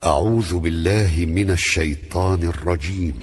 أعوذ بالله من الشيطان الرجيم.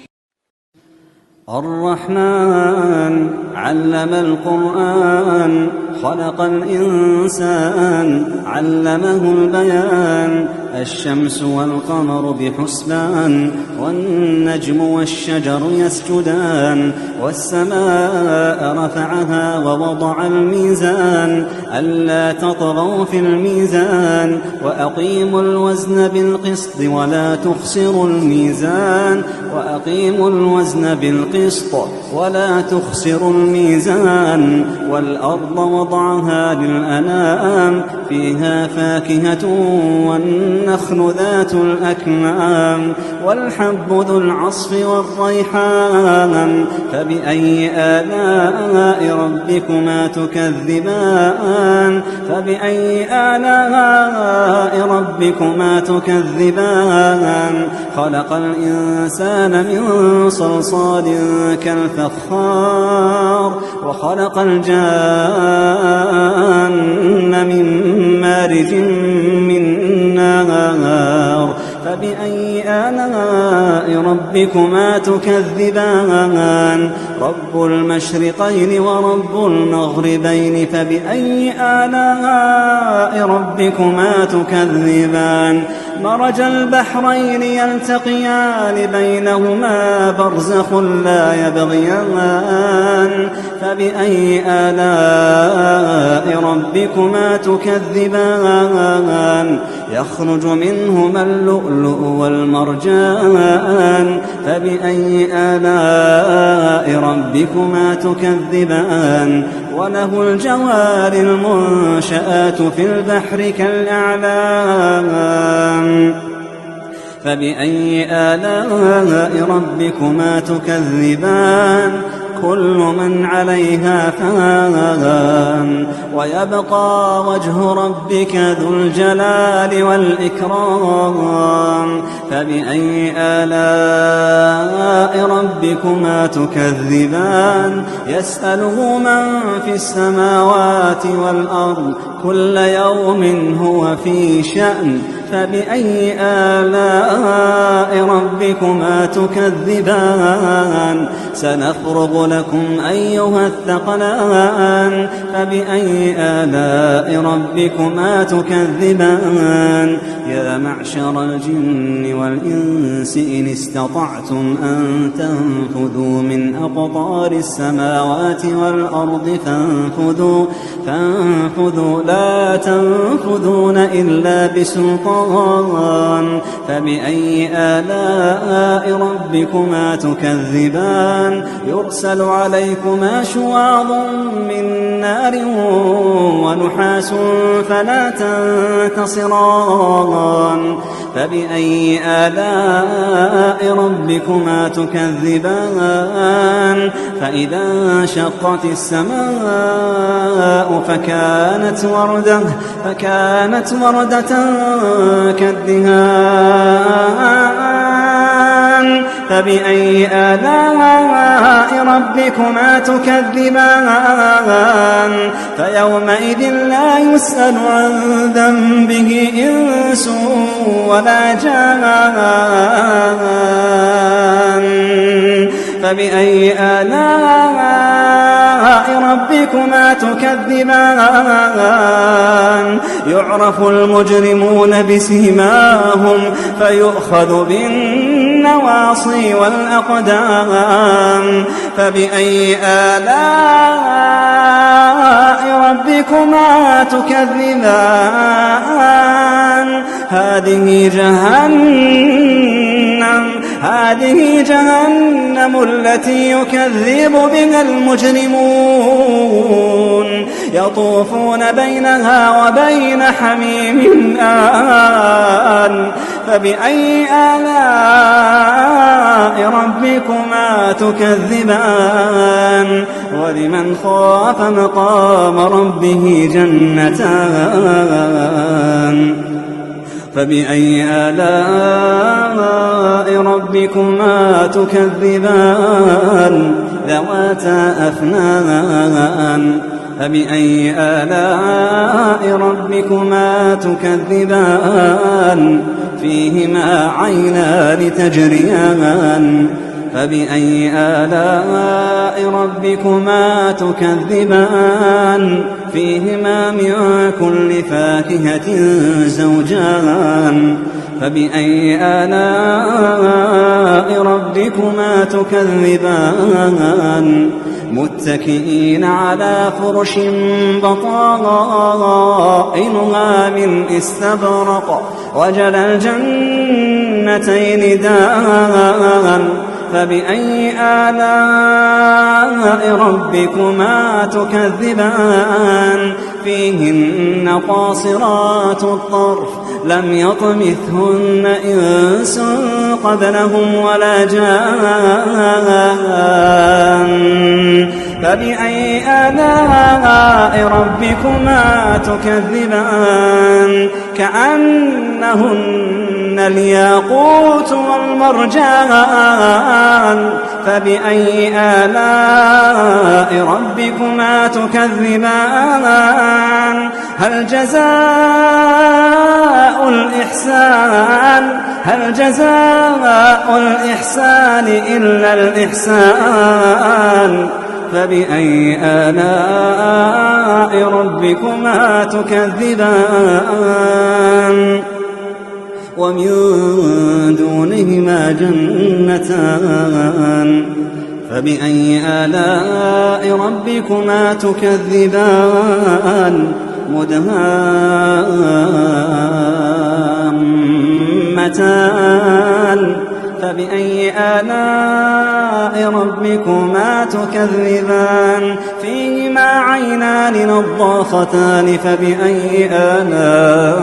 الرحمن علم القرآن خلق الإنسان علمه البيان الشمس والقمر بحسبان والنجم والشجر يسجدان والسماء رفعها ووضع الميزان ألا تطغوا في الميزان وأقيموا الوزن بالقسط ولا تخسروا الميزان وأقيموا الوزن بالقسط ولا تخسروا الميزان والأرض وضعها للأنام فيها فاكهة والنخل ذات الأكمام والحب ذو العصف والريحان فبأي آلاء ربكما تكذبان فبأي آلاء ربكما تكذبان خلق الإنسان من صلصال كالفخار وخلق الجان من مارج من نار فبأي آلاء ربكما تكذبان رب المشرقين ورب المغربين فبأي آلاء ربكما تكذبان مرج البحرين يلتقيان بينهما برزخ لا يبغيان فبأي آلاء ربكما تكذبان يخرج منهما اللؤلؤ والمرجان فبأي آلاء ربكما تكذبان وله الجوار المنشآت في البحر كالأعلام فبأي آلاء ربكما تكذبان كل من عليها فان ويبقى وجه ربك ذو الجلال والإكرام فبأي آلاء ربكما تكذبان يسأله من في السماوات والأرض كل يوم هو في شأن فبأي آلاء ربكما تكذبان سنفرغ لكم أيها الثقلان فبأي آلاء ربكما تكذبان يا معشر الجن والإنس إن استطعتم أن تنفذوا من أقطار السماوات والأرض فانفذوا لا تنفذون إلا بسلطان فبأي آلاء ربكما تكذبان يرسل عليكما شواظ من نار ونحاس فلا تنتصران فبأي آلاء ربكما تكذبان فإذا انشقت السماء فكانت وردة كالدهان فبأي آلاء ربكما تكذبان فيومئذ لا يسأل عن ذنبه إنس ولا جان فبأي آلاء ربكما تكذبان يعرف المجرمون بسيماهم فيؤخذ بالنواصي والأقدام فبأي آلاء ربكما تكذبان هذه جهنم التي يكذب بها المجرمون يطوفون بينها وبين حميم آن فبأي آلاء ربكما تكذبان ولمن خاف مقام ربه جنتان فبأي آلاء ربكما تكذبان ذواتا أفنان فبأي آلاء ربكما تكذبان فيهما عينان تجريان فبأي آلاء ربكما تكذبان فيهما من كل فاكهة زوجان فبأي آلاء ربكما تكذبان متكئين على فرش بطائنها من استبرق وجنى الجنتين دان فبأي آلاء ربكما تكذبان فيهن قاصرات الطرف لم يطمثهن إنس قبلهم ولا جان فبأي آلاء ربكما تكذبان كأنهن الياقوت والمرجان فبأي آلاء ربكما تكذبان هل جزاء الإحسان إلا الإحسان فبأي آلاء ربكما تكذبان ومن دونهما جنتان فبأي آلاء ربكما تكذبان مدهامتان فبأي آلاء ربكما تكذبان فيهما عينان نضاختان فبأي آلاء